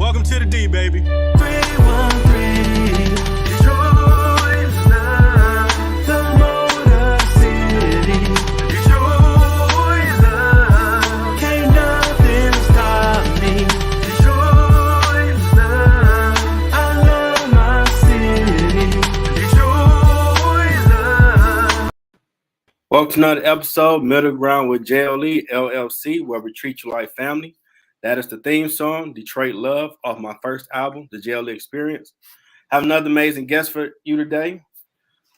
Welcome to the D, baby. 313 Detroit's love, the Motor City. Detroit's love, can't nothing stop me. Detroit's love, I love my city. Detroit's love. Welcome to another episode, Middle Ground with JLE L.L.C, where we treat you like family. That is the theme song, Detroit Love, off my first album, The JLE Experience. I have another amazing guest for you today.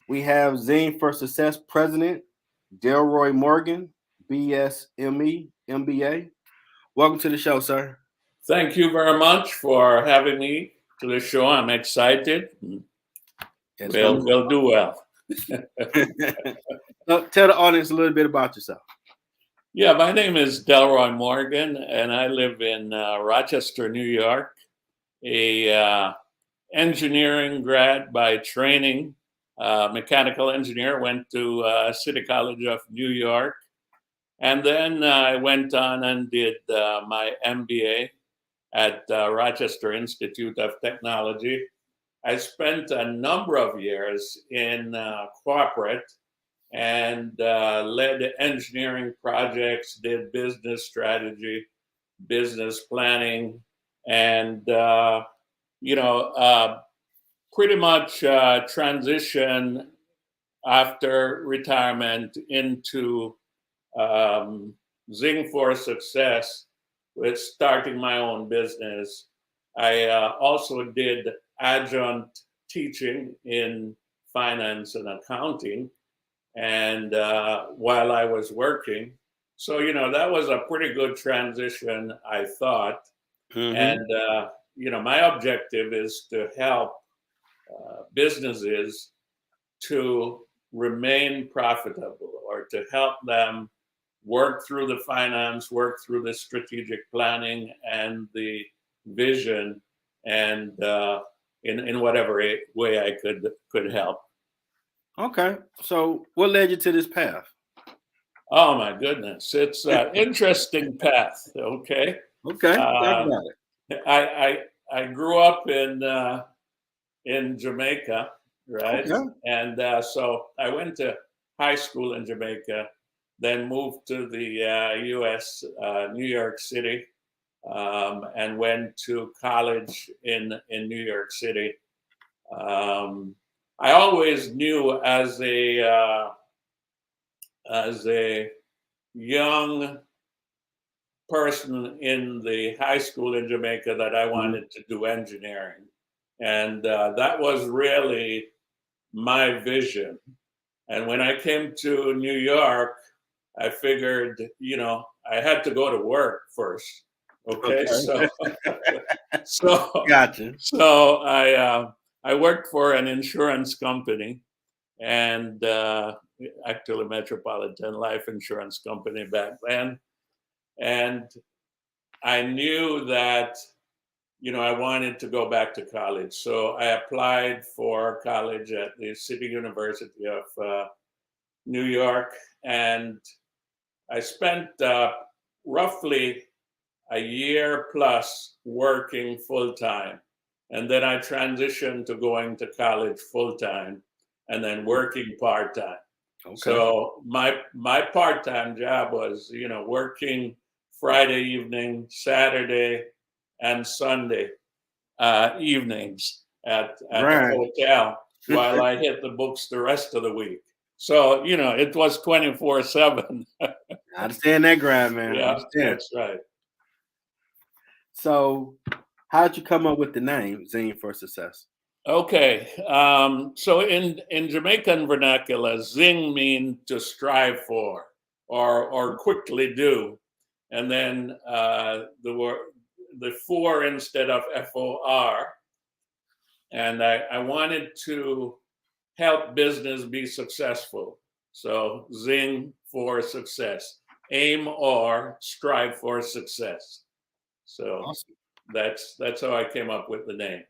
We have Zing for Success President, Delroy Morgan, BSME, MBA. Welcome to the show, sir. Thank you very much for having me to the show. I'm excited. Yes, We'll do well. So tell the audience a little bit about yourself. Yeah, my name is Delroy Morgan, and I live in Rochester, New York. A engineering grad by training, mechanical engineer. Went to City College of New York, and then I went on and did my MBA at Rochester Institute of Technology. I spent a number of years in corporate and led engineering projects, did business strategy, business planning, and pretty much transition after retirement into Zing for Success with starting my own business. I also did adjunct teaching in finance and accounting, and while I was working. So, that was a pretty good transition, I thought. Mm-hmm. And, my objective is to help businesses to remain profitable, or to help them work through the finance, work through the strategic planning and the vision, and in whatever way I could help. Okay. So what led you to this path? Oh my goodness, it's an interesting path. Okay. Okay. Talk about it. I grew up in Jamaica, right? Okay. And so I went to high school in Jamaica, then moved to the U.S., New York City, and went to college in New York City. I always knew as a young person in the high school in Jamaica that I wanted to do engineering. And that was really my vision. And when I came to New York, I figured, I had to go to work first. Okay. So Gotcha. So I worked for an insurance company, and actually Metropolitan Life Insurance Company back then. And I knew that, I wanted to go back to college. So I applied for college at the City University of New York. And I spent roughly a year plus working full time. And then I transitioned to going to college full time and then working part time. Okay. So my part time job was, working Friday evening, Saturday, and Sunday evenings at the hotel while I hit the books the rest of the week. So, it was 24/7. I understand that grind, man. Yeah, that's right. So how'd you come up with the name Zing for Success? Okay. So in Jamaican vernacular, zing means to strive for or quickly do. And then the for instead of FOR. And I wanted to help business be successful. So zing for success. Aim or strive for success. So awesome. That's how I came up with the name.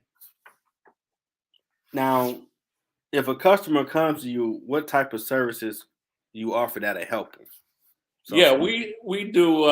Now, if a customer comes to you, what type of services do you offer that'll help them? So, we do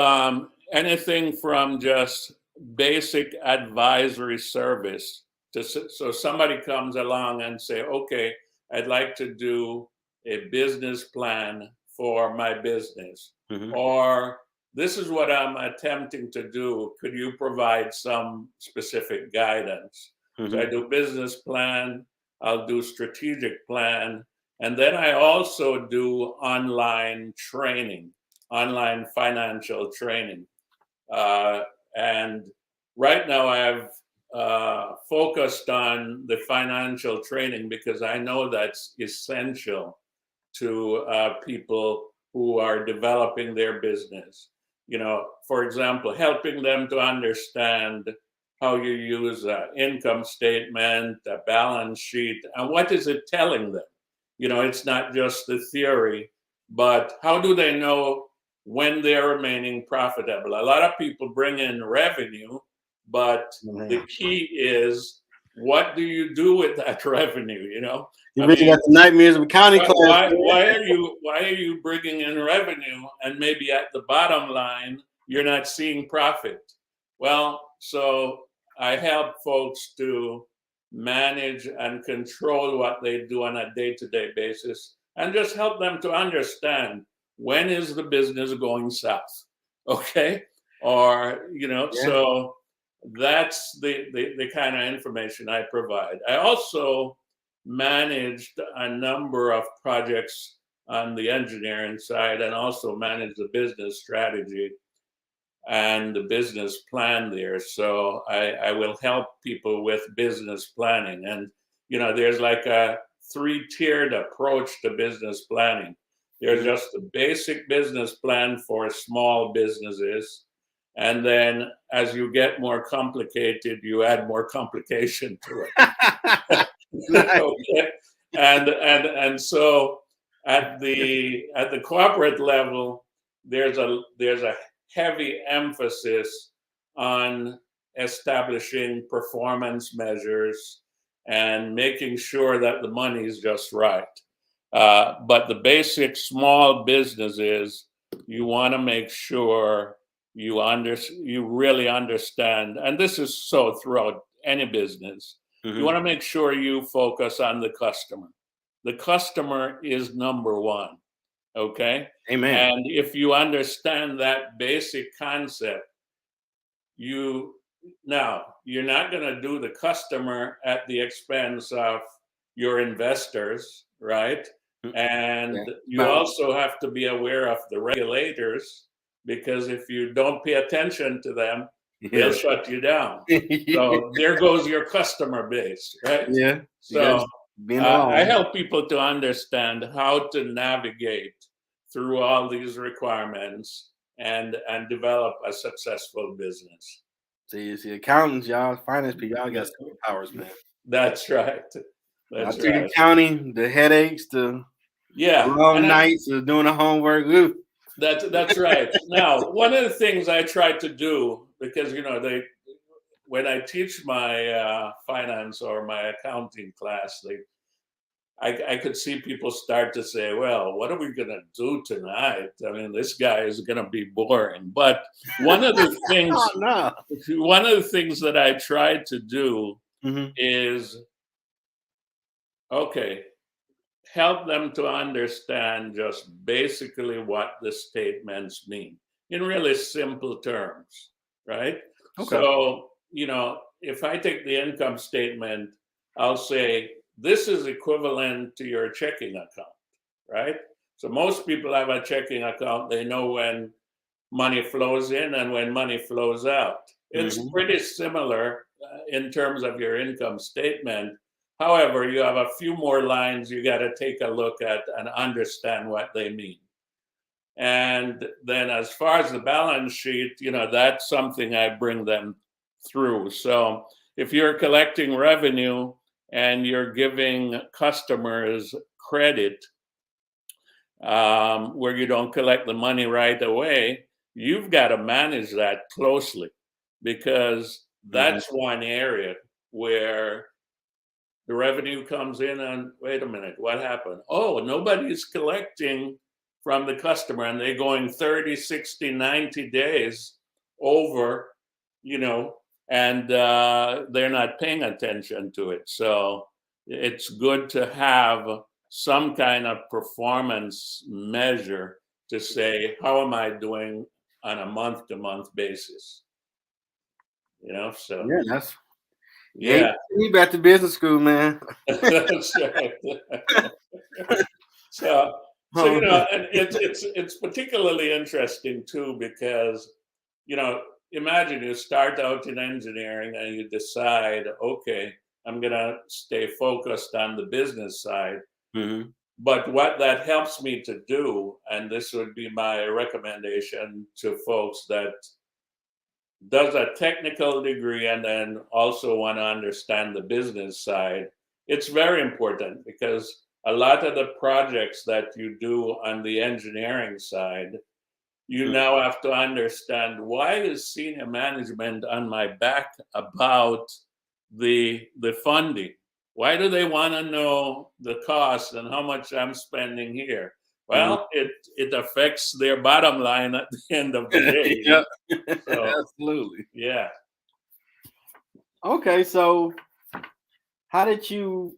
anything from just basic advisory service. So somebody comes along and say, okay, I'd like to do a business plan for my business, or this is what I'm attempting to do. Could you provide some specific guidance? So I do business plan, I'll do strategic plan, and then I also do online training, online financial training. And right now I've focused on the financial training because I know that's essential to people who are developing their business. You know, for example, helping them to understand how you use an income statement, a balance sheet, and what is it telling them? You know, it's not just the theory, but how do they know when they're remaining profitable? A lot of people bring in revenue, but the key is, what do you do with that revenue? You know, you really got the nightmares of accounting class. Why are you bringing in revenue and maybe at the bottom line you're not seeing profit? Well, so I help folks to manage and control what they do on a day-to-day basis, and just help them to understand, when is the business going south, okay? Or, you know, so that's the kind of information I provide. I also managed a number of projects on the engineering side, and also managed the business strategy and the business plan there. So I will help people with business planning. And, you know, there's like a 3-tiered approach to business planning. There's just the basic business plan for small businesses. And then as you get more complicated, you add more complication to it. Okay. And so at the corporate level, there's a heavy emphasis on establishing performance measures and making sure that the money is just right. But the basic small businesses, you want to make sure you really understand, and this is so throughout any business, you want to make sure you focus on the customer. The customer is number one, okay? Amen. And if you understand that basic concept, you're not going to do the customer at the expense of your investors, right? And you also have to be aware of the regulators, because if you don't pay attention to them, they'll shut you down. So there goes your customer base, right? Yeah. So I help people to understand how to navigate through all these requirements and develop a successful business. See, accountants, y'all, finance people, y'all got superpowers, man. That's right. That's right. The accounting, the headaches, the long nights of doing the homework. Ooh. That's right. Now, one of the things I try to do, because, you know, when I teach my finance or my accounting class, I could see people start to say, well, what are we going to do tonight? I mean, this guy is going to be boring. But one of the things, one of the things that I try to do is, okay, help them to understand just basically what the statements mean in really simple terms, right? Okay. So, you know, if I take the income statement, I'll say, this is equivalent to your checking account, right? So most people have a checking account. They know when money flows in and when money flows out. It's pretty similar in terms of your income statement. However, you have a few more lines you got to take a look at and understand what they mean. And then as far as the balance sheet, you know, that's something I bring them through. So if you're collecting revenue and you're giving customers credit where you don't collect the money right away, you've got to manage that closely, because that's one area where the revenue comes in and, wait a minute, what happened? Oh, nobody's collecting from the customer, and they're going 30, 60, 90 days over you know, and they're not paying attention to it. So it's good to have some kind of performance measure to say, how am I doing on a month-to-month basis? You know, so Yeah, that's yeah, you back to business school, man. that's right. So, so you know, and it's particularly interesting too because, you know, imagine you start out in engineering and you decide, okay, I'm gonna stay focused on the business side. Mm-hmm. But what that helps me to do, and this would be my recommendation to folks that does a technical degree and then also want to understand the business side, it's very important because a lot of the projects that you do on the engineering side, you now have to understand, why is senior management on my back about the funding? Why do they want to know the cost and how much I'm spending here? Well, it affects their bottom line at the end of the day. You know? Yeah, So absolutely. yeah. Okay, so how did you?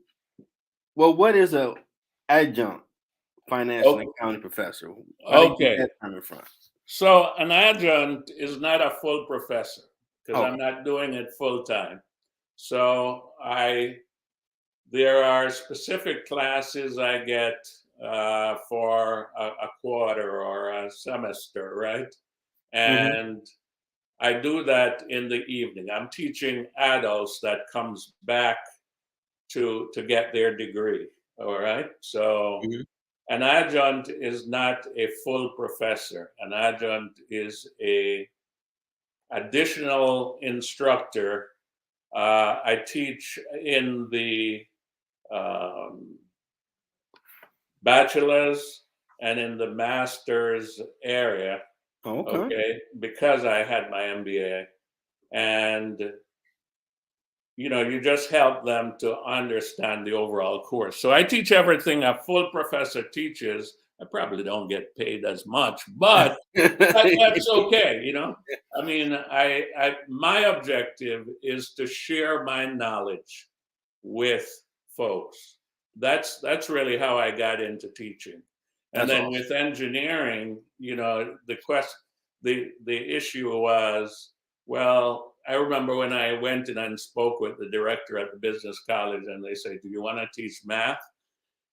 Well, what is a adjunct financial and accounting professor? Where did you get Okay. that coming from? So an adjunct is not a full professor because Okay. I'm not doing it full time. So there are specific classes I get for a quarter or a semester, right? Mm-hmm. And I do that in the evening. I'm teaching adults that comes back to get their degree. All right. So Mm-hmm. an adjunct is not a full professor. An adjunct is a additional instructor. I teach in the um, bachelor's and in the master's area. Okay. Okay, because I had my MBA, and you know, you just help them to understand the overall course. So I teach everything a full professor teaches. I probably don't get paid as much, but that's okay. You know, I mean, my objective is to share my knowledge with folks. That's really how I got into teaching. And That's then awesome. with engineering, you know, the issue was, well, I remember when I went in and spoke with the director at the business college, and they said, "Do you want to teach math?"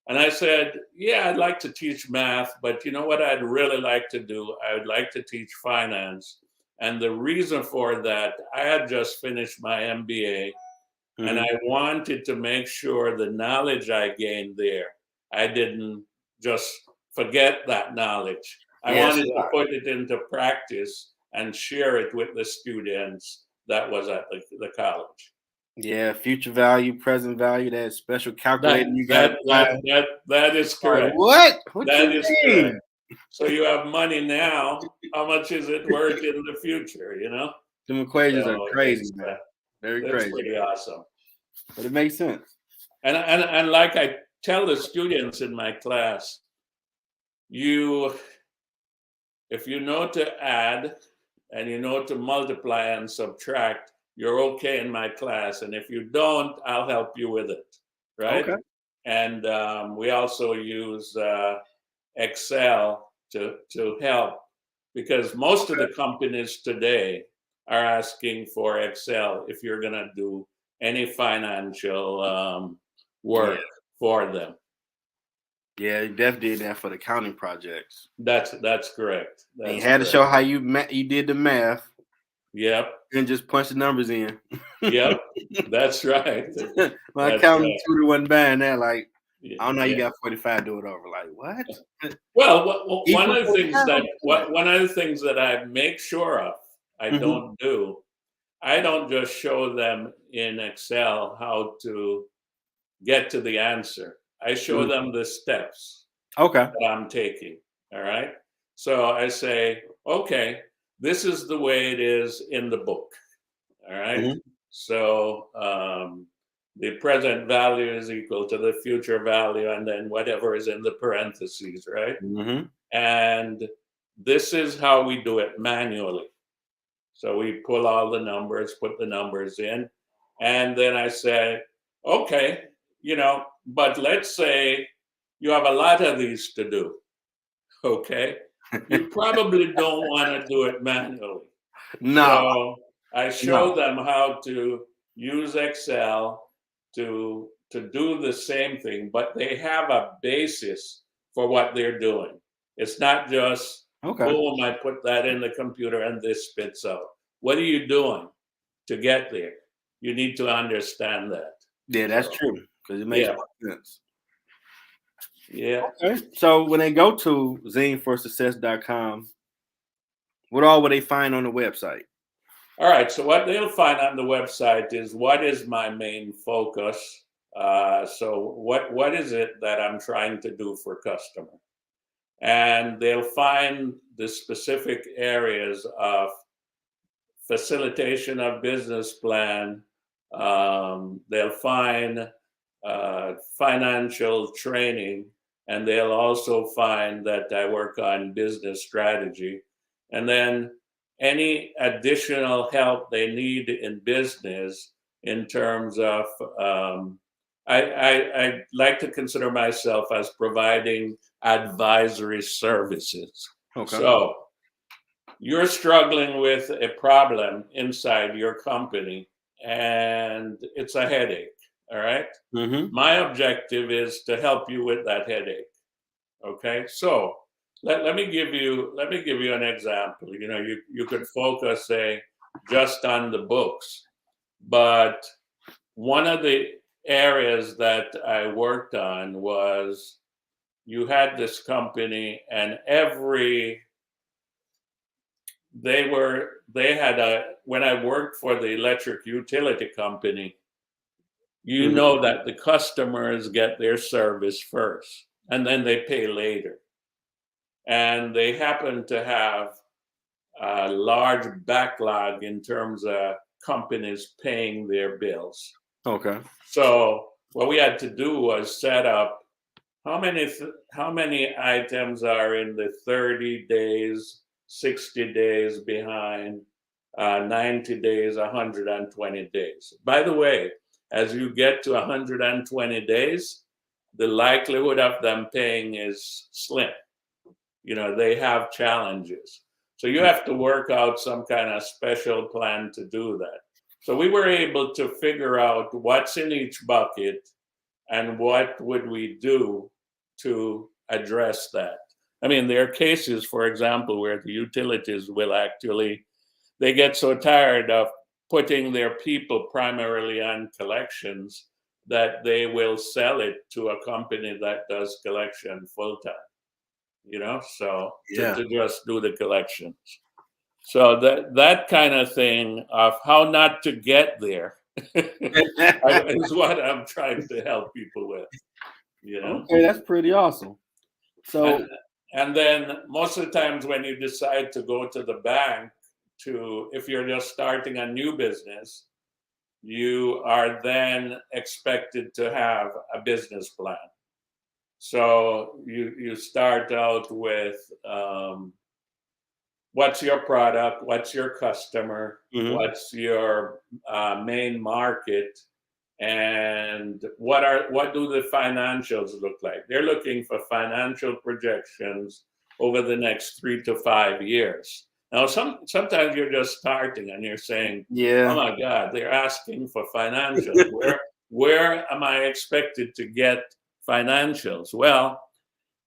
And I said, "Yeah, I'd like to teach math, but you know what I'd really like to do? I would like to teach finance." And the reason for that, I had just finished my MBA, and I Mm-hmm. wanted to make sure the knowledge I gained there, I didn't just forget that knowledge. I Yes, wanted to sir. put it into practice and share it with the students that was at the college. Yeah, future value, present value, that special That calculator you got to that apply. that that that is Like, correct. what? What That you is correct. mean? So you have money now. How much is it worth in the future? You know. Them equations are So crazy, man. Very it's crazy. pretty awesome. But it makes sense. And like I tell the students in my class, you if you know to add and you know to multiply and subtract, you're okay in my class. And if you don't, I'll help you with it, right? Okay. And we also use Excel to help because most of the companies today are asking for Excel if you're going to do any financial Yeah. work for them. Yeah, you definitely did that for the counting projects. That's correct. And you That's had to correct. show how you did the math Yep. and just punch the numbers in. Yep. That's right. My That's accounting right. tutor wasn't buying that. Like, I don't know, you Yeah. got 45, do it over. Like, what? Well, one Equal of the things 45? that one of the things that I make sure of, I Mm-hmm. don't do. I don't just show them in Excel how to get to the answer. I show them the steps Okay. that I'm taking. All right. So I say, okay, this is the way it is in the book. All right. Mm-hmm. So the present value is equal to the future value, and then whatever is in the parentheses, right? Mm-hmm. And this is how we do it manually. So we pull all the numbers, put the numbers in, and then I said, okay, but let's say you have a lot of these to do, okay? You probably don't want to do it manually. No. So I show them how to use Excel to do the same thing, but they have a basis for what they're doing. It's not just, boom, I put that in the computer and this spits out. What are you doing to get there? You need to understand that. Yeah, that's true, because it makes sense. Yeah. Okay. So when they go to zineforsuccess.com, what all will they find on the website? All right. So what they'll find on the website is what is my main focus. So what is it that I'm trying to do for customer? And they'll find the specific areas of facilitation of business plan. They'll find financial training, and they'll also find that I work on business strategy. And then any additional help they need in business in terms of, I like to consider myself as providing advisory services. Okay. So you're struggling with a problem inside your company and it's a headache. All right. Mm-hmm. My objective is to help you with that headache. Okay. So let me give you an example. You could focus, say, just on the books, but one of the areas that I worked on was you had this company, and when I worked for the electric utility company, that the customers get their service first and then they pay later. And they happen to have a large backlog in terms of companies paying their bills. Okay. So what we had to do was set up how many items are in the 30 days, 60 days behind, 90 days, 120 days. By the way, as you get to 120 days, the likelihood of them paying is slim. They have challenges. So you have to work out some kind of special plan to do that. So we were able to figure out what's in each bucket and what would we do to address that. I mean, there are cases, for example, where the utilities will they get so tired of putting their people primarily on collections that they will sell it to a company that does collection full time. To just do the collections. So that kind of thing of how not to get there is what I'm trying to help people with. Okay, that's pretty awesome. So, and then most of the times when you decide to go to the bank if you're just starting a new business, you are then expected to have a business plan. So you start out with what's your product, what's your customer, what's your main market, and what do the financials look like? They're looking for financial projections over the next 3 to 5 years. Now, sometimes you're just starting and you're saying, oh my God, they're asking for financials. Where am I expected to get financials? Well,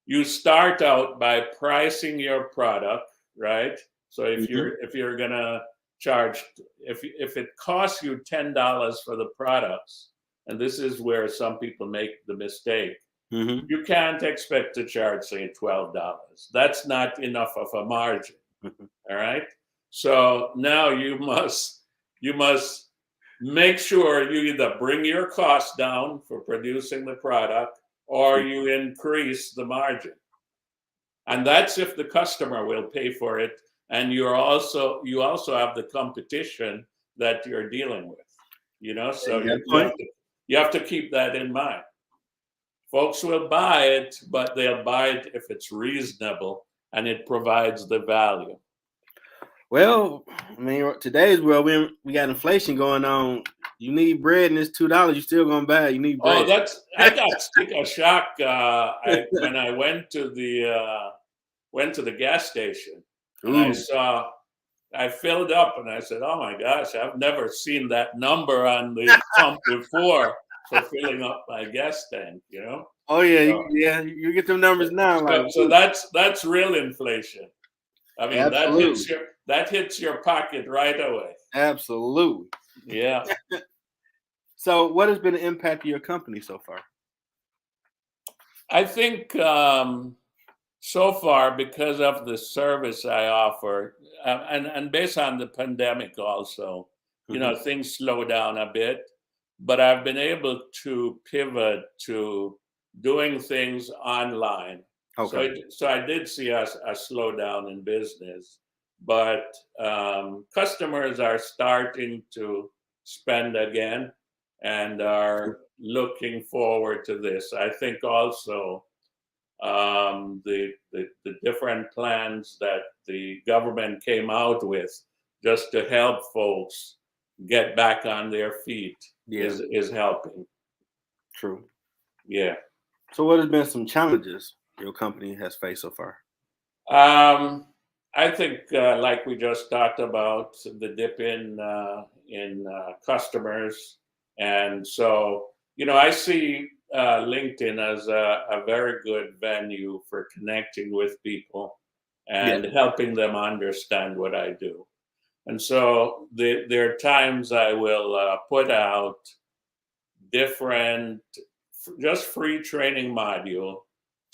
you start out by pricing your product, right? So if you're gonna charge, if it costs you $10 for the products, and this is where some people make the mistake, you can't expect to charge, say, $12. That's not enough of a margin. All right. So now you must make sure you either bring your costs down for producing the product or you increase the margin. And that's if the customer will pay for it. And you also have the competition that you're dealing with, so you have to keep that in mind. Folks will buy it, but they'll buy it if it's reasonable and it provides the value. Well, I mean, today's world, we got inflation going on. You need bread, and it's $2. You still gonna buy it. You need Oh, bread. I got sticker shock. When I went to the gas station, and Ooh, I filled up, and I said, "Oh my gosh, I've never seen that number on the pump before for filling up my gas tank." You know, oh yeah, so you get them numbers now. Like, so that's real inflation. I mean, absolutely, that hits your pocket right away. absolutely. Yeah. So, what has been the impact of your company so far? I think so far, because of the service I offer, and based on the pandemic also, Mhm. things slow down a bit, but I've been able to pivot to doing things online. So Okay, I did see a slowdown in business, but customers are starting to spend again and are looking forward to this. I think also the different plans that the government came out with just to help folks get back on their feet yeah, is helping. true. Yeah. So, what has been some challenges your company has faced so far? I think, like we just talked about, the dip in customers, and so I see LinkedIn as a very good venue for connecting with people Yeah. and helping them understand what I do. And so there are times I will put out different, just free training module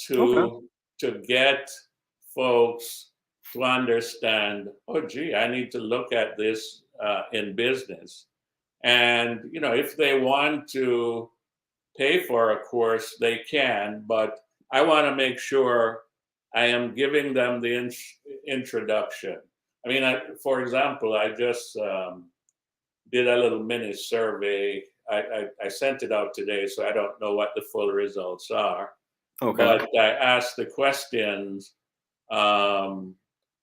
Okay. to get folks to understand, oh gee, I need to look at this in business. And if they want to pay for a course, they can, but I want to make sure I am giving them the introduction. I mean, for example, I just did a little mini survey. I sent it out today, so I don't know what the full results are. Okay. But I asked the questions, um,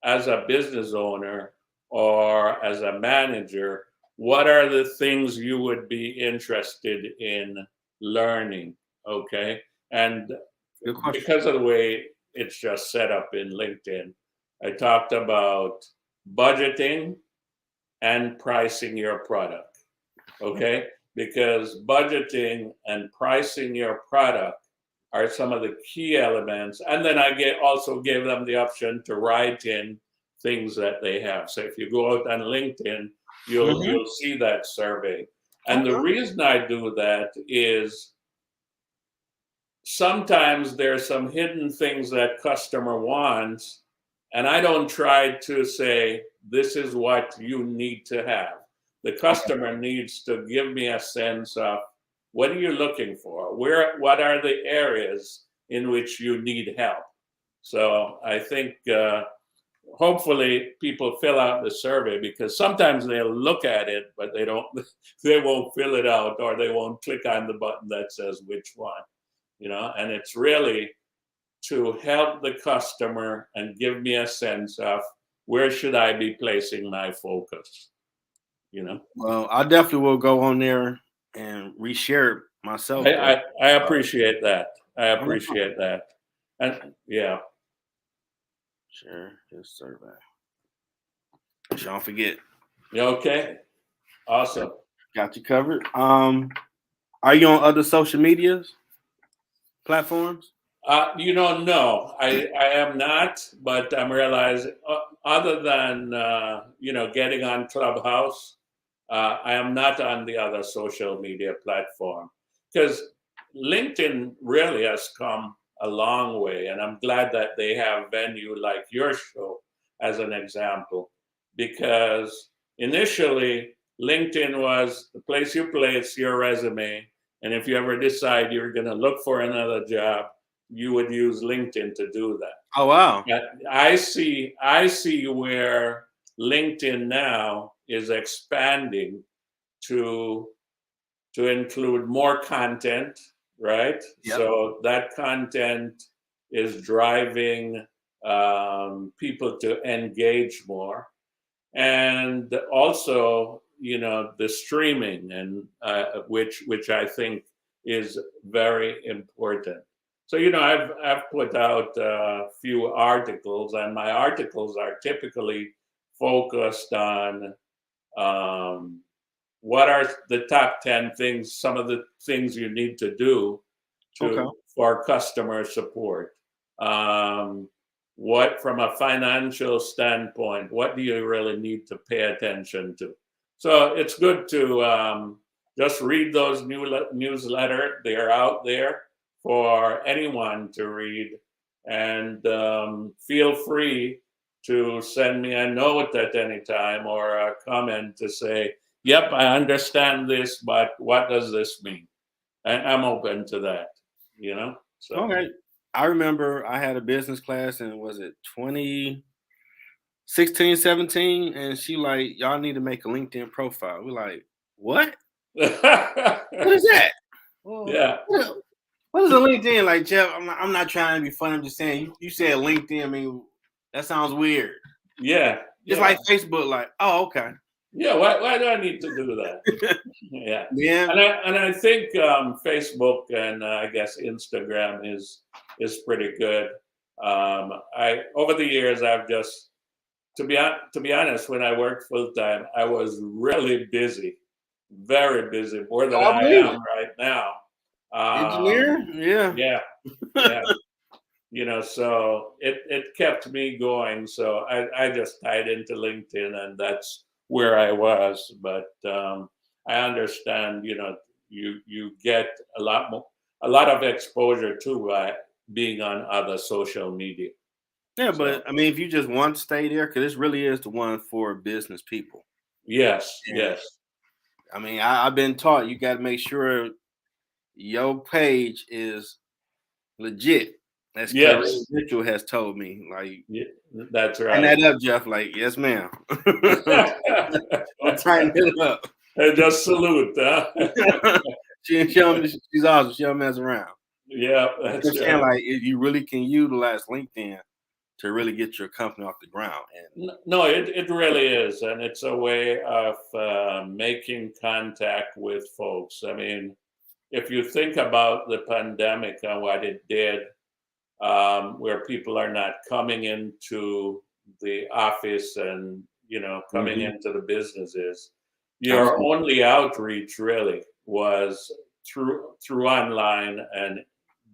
as a business owner or as a manager, what are the things you would be interested in learning? Okay. And Good question. because of the way it's just set up in LinkedIn, I talked about budgeting and pricing your product. Okay. Because budgeting and pricing your product are some of the key elements. And then also gave them the option to write in things that they have. So if you go out on LinkedIn, Mhm. you'll see that survey. And the Okay. reason I do that is sometimes there's some hidden things that customer wants, and I don't try to say this is what you need to have. The Okay. customer needs to give me a sense of what are you looking for, what are the areas in which you need help. So I think hopefully people fill out the survey, because sometimes they'll look at it but they won't fill it out, or they won't click on the button that says which one. And it's really to help the customer and give me a sense of where should I be placing my focus. Well, I definitely will go on there and reshare it myself, I, though. I appreciate that. I I'm not appreciate that. And yeah. share his survey. Don't forget. You okay? Awesome. Got you covered. Are you on other social medias platforms? No, I am not, but I'm realizing, other than, getting on Clubhouse, I am not on the other social media platform, because LinkedIn really has come a long way. And I'm glad that they have venue like your show as an example, because initially LinkedIn was the place you place your resume. And if you ever decide you're going to look for another job, you would use LinkedIn to do that. Oh wow. I see where LinkedIn now is expanding to include more content, right? Yep. So that content is driving people to engage more. and also, the streaming, and which I think is very important. So, I've put out a few articles, and my articles are typically focused on what are the top 10 things, some of the things you need to do Okay. for customer support. What, from a financial standpoint, what do you really need to pay attention to? So it's good to just read those newsletter. They're out there for anyone to read, and feel free to send me a note at any time or a comment to say, yep, I understand this, but what does this mean? And I'm open to that, So, Okay. I remember I had a business class, and was it 2016, 17? And she like, y'all need to make a LinkedIn profile. We're like, what? What is that? Well, yeah, what is a LinkedIn? Like, Jeff, I'm not trying to be funny. I'm just saying, you said LinkedIn. I mean, that sounds weird. yeah, It's yeah, like Facebook, like, oh, okay. yeah. Why do I need to do that? Yeah, Yeah. and I think Facebook and I guess Instagram is pretty good. I over the years I've just to be honest, when I worked full time, I was really busy, very busy, more than I I believe am it. right now. Engineer? Yeah. Yeah, yeah. So it kept me going. So I just tied into LinkedIn, and that's where I was. But I understand, you get a lot more, a lot of exposure too by being on other social media. Yeah, So but I mean, if you just want to stay there, because this really is the one for business people. yes, And yes, I mean, I've been taught you got to make sure your page is legit. As Kareem yes, Mitchell has told me, like, yeah, that's tighten right. that up, Jeff. Like, yes, ma'am. I'm tighten it up. And just salute, huh? She's awesome. She don't mess around. Yeah, I'm that's saying, right. like, if you really can utilize LinkedIn to really get your company off the ground. And No, it really is, and it's a way of making contact with folks. I mean, if you think about the pandemic and what it did, where people are not coming into the office and coming Mhm. into the businesses, your Absolutely. only outreach really was through online and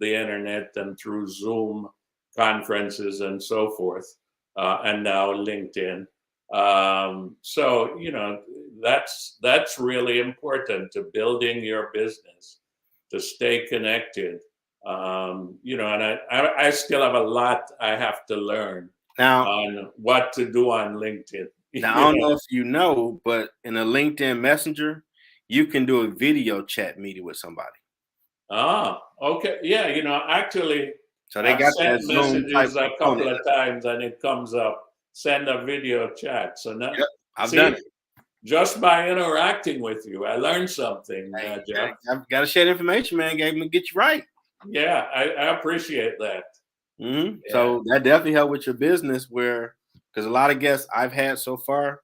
the internet and through Zoom conferences and so forth, and now LinkedIn. So that's really important to building your business, to stay connected. And I still have a lot I have to learn Now, on what to do on LinkedIn. Now, I don't know if you know, but in a LinkedIn Messenger, you can do a video chat meeting with somebody. Ah, okay. Yeah, actually, So they I've got that sent Zoom type messages a couple component. of times and it comes up, send a video chat. So now, Yep, I've done see, it. just by interacting with you, I learned something, Hey, Jeff. I've got to share the information, man. Get you right. Yeah, I appreciate that. Yeah. So that definitely helped with your business. Where, because a lot of guests I've had so far,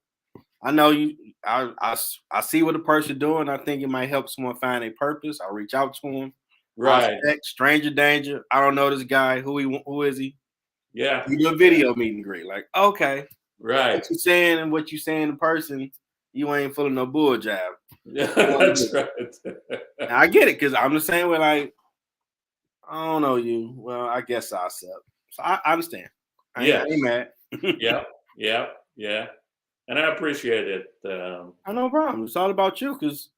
I know you. I see what the person doing. I think it might help someone find a purpose. I'll reach out to him. I'll Right. text stranger danger. I don't know this guy. Who is he? Yeah. You do a video meet and greet. Like, okay, what Right. you saying and what you saying in person, you ain't full of no bull job. Yeah, You want to that's do. right. Now, I get it because I'm the same way. Like, I don't know you. Well, I guess I suck. So I understand. I ain't Yes. mad. Yeah. Yeah. Yeah. And I appreciate it. I no problem. It's all about you because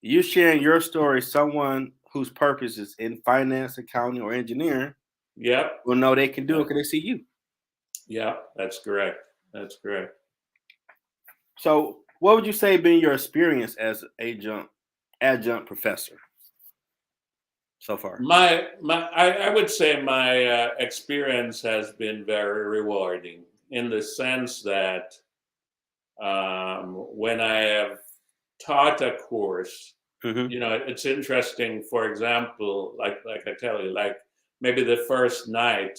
you sharing your story. Someone whose purpose is in finance, accounting, or engineering Yeah. will know they can do Yeah. it because they see you. Yeah. That's correct. That's correct. So, what would you say been your experience as adjunct professor so far? I would say my experience has been very rewarding in the sense that when I have taught a course, Hmm. it's interesting. For example, like I tell you, like maybe the first night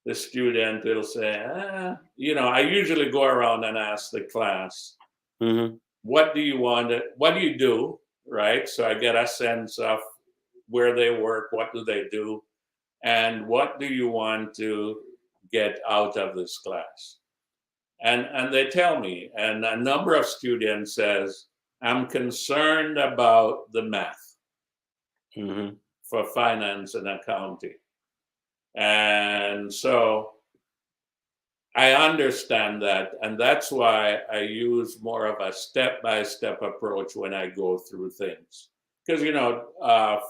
the student will say, I usually go around and ask the class, Mm-hmm. what do you want? What do you do? Right. So I get a sense of where they work, what do they do, and what do you want to get out of this class? And they tell me, and a number of students says, I'm concerned about the math Mm-hmm. for finance and accounting. And so I understand that. And that's why I use more of a step-by-step approach when I go through things. Because,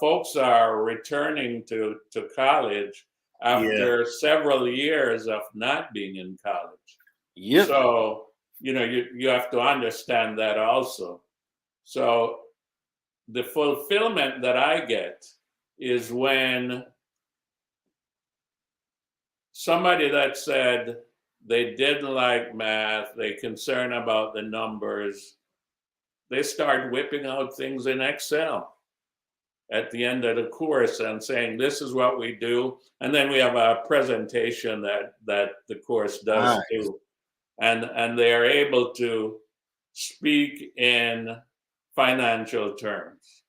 folks are returning to college after several years of not being in college. Yep. So, you have to understand that also. So the fulfillment that I get is when somebody that said they didn't like math, they're concerned about the numbers, they start whipping out things in Excel at the end of the course and saying, this is what we do. And then we have a presentation that the course does too. And they are able to speak in financial terms.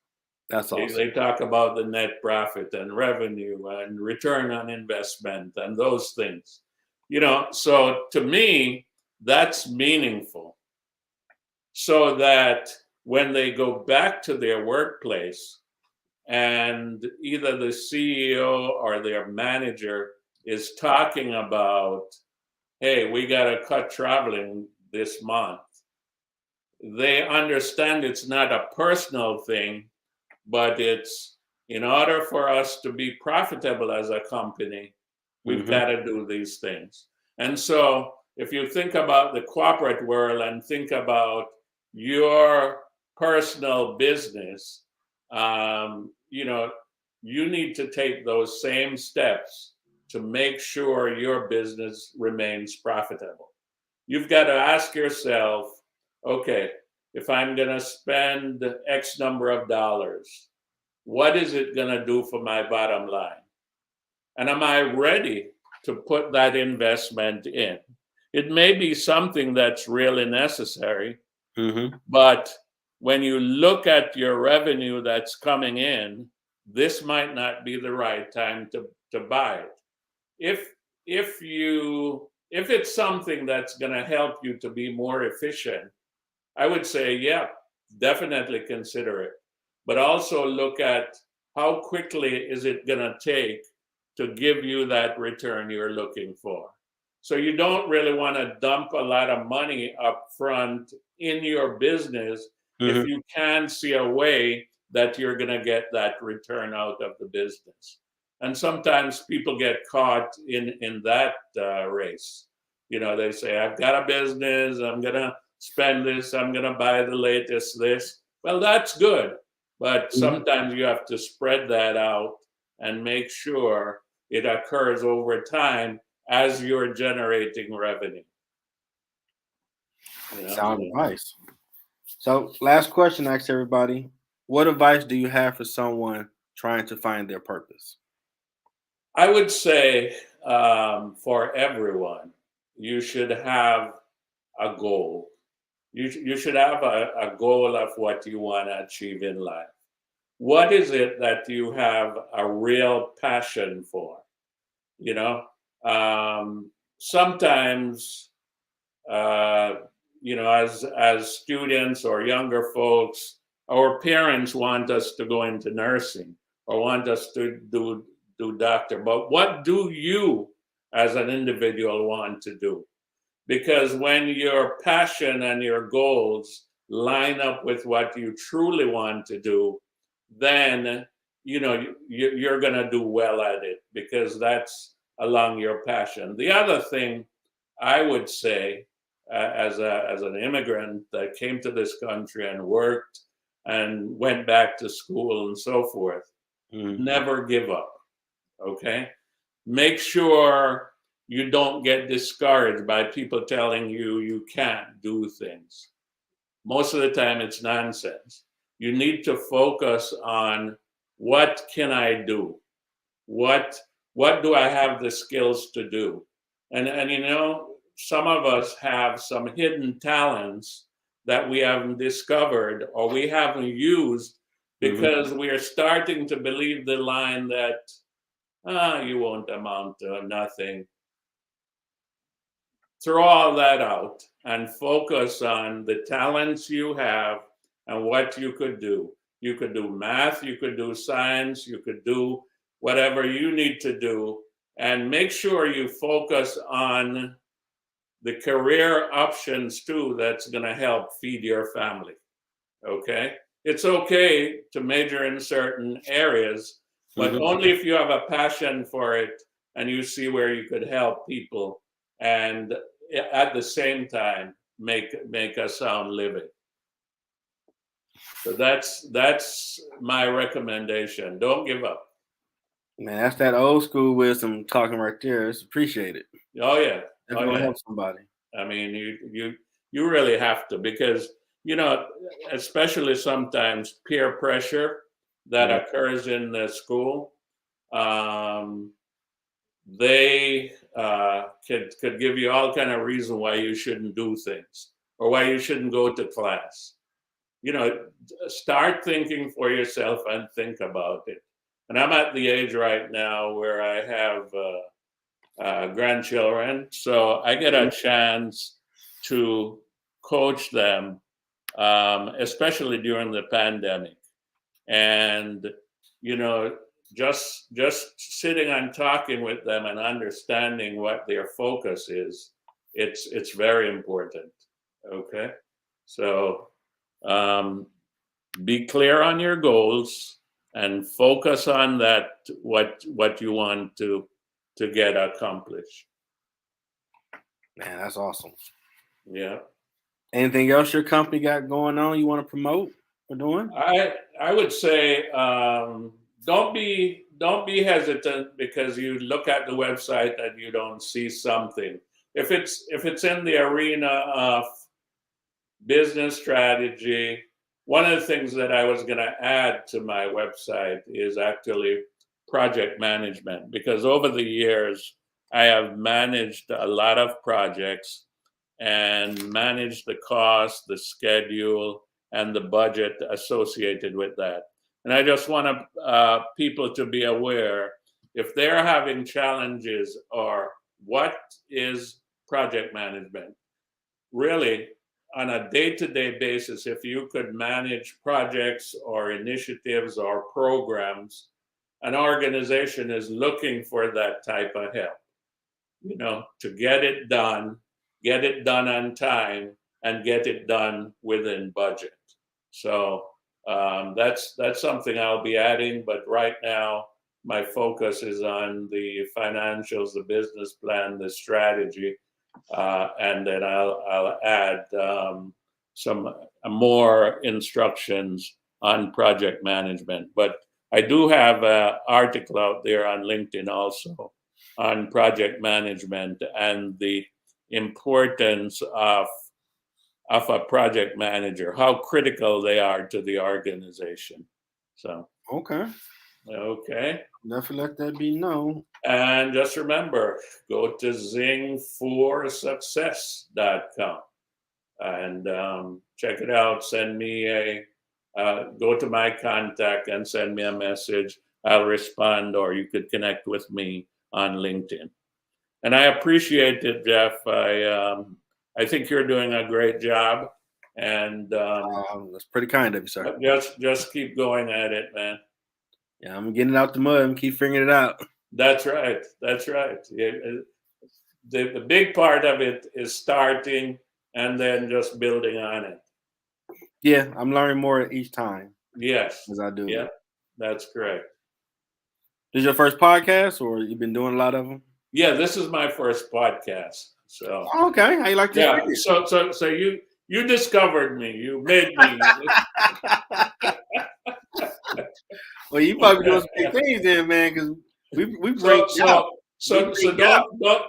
That's awesome. They talk about the net profit and revenue and return on investment and those things. So to me, that's meaningful. So that when they go back to their workplace and either the CEO or their manager is talking about, hey, we got to cut traveling this month, they understand it's not a personal thing, but it's in order for us to be profitable as a company, we've got to do these things. And so if you think about the corporate world and think about your personal business, you need to take those same steps to make sure your business remains profitable. You've got to ask yourself, okay, if I'm going to spend X number of dollars, what is it going to do for my bottom line? And am I ready to put that investment in? It may be something that's really necessary, but when you look at your revenue that's coming in, this might not be the right time to buy it. If it's something that's going to help you to be more efficient, I would say, yeah, definitely consider it. But also look at how quickly is it going to take to give you that return you're looking for. So you don't really want to dump a lot of money up front in your business if you can see a way that you're going to get that return out of the business. And sometimes people get caught in that race. They say, I've got a business, I'm going to spend this, I'm going to buy the latest this. Well, that's good. But sometimes you have to spread that out and make sure it occurs over time as you're generating revenue. Sound advice. So last question I ask everybody. What advice do you have for someone trying to find their purpose? I would say for everyone, you should have a goal. You should have a goal of what you want to achieve in life. What is it that you have a real passion for? Sometimes, as students or younger folks, our parents want us to go into nursing or want us to do doctor. But what do you as an individual want to do? Because when your passion and your goals line up with what you truly want to do, then you're going to do well at it because that's along your passion. The other thing I would say, as an immigrant that came to this country and worked and went back to school and so forth, never give up. Okay, make sure you don't get discouraged by people telling you you can't do things. Most of the time it's nonsense. You need to focus on what can I do? What what do I have the skills to do? And some of us have some hidden talents that we haven't discovered or we haven't used because we are starting to believe the line that you won't amount to nothing. Throw all that out and focus on the talents you have and what you could do. You could do math, you could do science, you could do whatever you need to do, and make sure you focus on the career options too that's going to help feed your family. Okay? It's okay to major in certain areas, but only if you have a passion for it and you see where you could help people and at the same time make a sound living. So that's my recommendation. Don't give up. Man, that's that old school wisdom talking right there. It's appreciated. Oh yeah. That's gonna help somebody. I mean, you really have to, because especially sometimes peer pressure that occurs in the school, they could give you all kind of reason why you shouldn't do things or why you shouldn't go to class. Start thinking for yourself and think about it. And I'm at the age right now where I have grandchildren, so I get a chance to coach them, especially during the pandemic. And just sitting and talking with them and understanding what their focus is, it's very important. Okay, so be clear on your goals and focus on that, what you want to get accomplished. Man, that's awesome. Yeah. Anything else your company got going on you want to promote or doing? I would say don't be hesitant because you look at the website and you don't see something. If it's in the arena of business strategy, one of the things that I was going to add to my website is actually project management, because over the years I have managed a lot of projects and managed the cost, the schedule, and the budget associated with that. And I just want people to be aware, if they're having challenges or what is project management, really on a day-to-day basis, if you could manage projects or initiatives or programs, an organization is looking for that type of help, to get it done on time, and get it done within budget. So that's something I'll be adding, but right now my focus is on the financials, the business plan, the strategy, and then I'll add some more instructions on project management. But I do have an article out there on LinkedIn also on project management and the importance of a project manager, how critical they are to the organization. So Okay. Definitely let that be known. And just remember, go to zingforsuccess.com and check it out. Send me go to my contact and send me a message. I'll respond, or you could connect with me on LinkedIn. And I appreciate it, Jeff. I think you're doing a great job, and that's pretty kind of you, sir. Just keep going at it, man. Yeah, I'm getting it out the mud and keep figuring it out. That's right. The big part of it is starting and then just building on it. Yeah, I'm learning more each time. Yes. As I do. Yeah, that's correct. This is your first podcast, or you've been doing a lot of them? Yeah, this is my first podcast. So okay, how you like this? Yeah. So you discovered me. You made me. Well, you probably doing some big things then, man, because we break out. So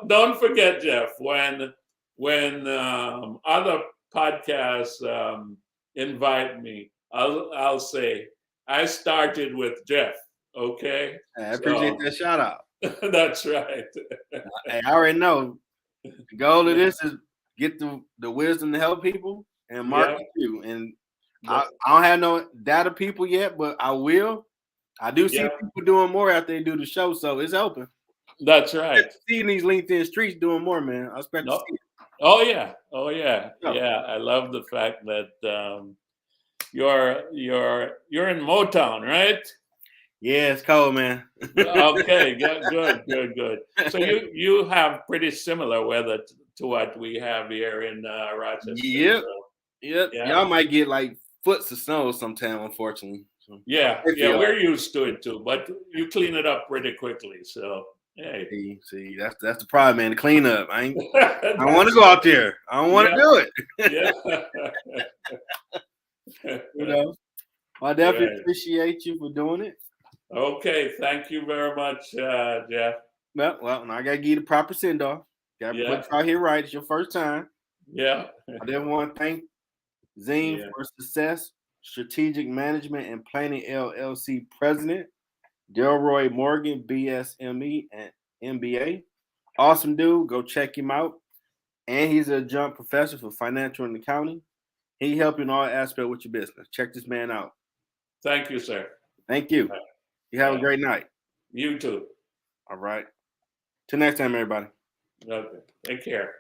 don't forget, Jeff, when other podcasts invite me, I'll say I started with Jeff. Okay. I appreciate that shout out. That's right. Hey, I already know. The goal of this is get the wisdom to help people and market you. And I don't have no data people yet, but I will. I do see Yeah. people doing more after they do the show, so it's open. That's right. Seeing these LinkedIn streets doing more, man. I expect to No. see it. Oh yeah. Oh yeah. Yeah. Yeah. I love the fact that you're in Motown, right? Yeah, it's cold, man. Okay. Good. So you have pretty similar weather to what we have here in Rochester. Yep. So, Yep. yeah. Y'all might get like foots of snow sometime, unfortunately. So, Yeah. pray for Yeah. y'all. We're used to it too, but you clean it up pretty quickly. So hey. See, that's the problem, man. The cleanup. I don't want That's to go out there. I don't want to do it. Yeah. You know, I definitely Right. appreciate you for doing it. Okay. Thank you very much, Jeff. Well, now I gotta give you the proper send off. Gotta Yeah. put you out here right. It's your first time. Yeah. I didn't want to thank Zine Yeah. for Success, Strategic Management and Planning LLC President, Delroy Morgan, BSME and MBA. Awesome dude. Go check him out. And he's an adjunct professor for financial and accounting. He help you in all aspects with your business. Check this man out. Thank you, sir. Thank you. You have a great night. You too. All right. Till next time, everybody. Okay. Take care.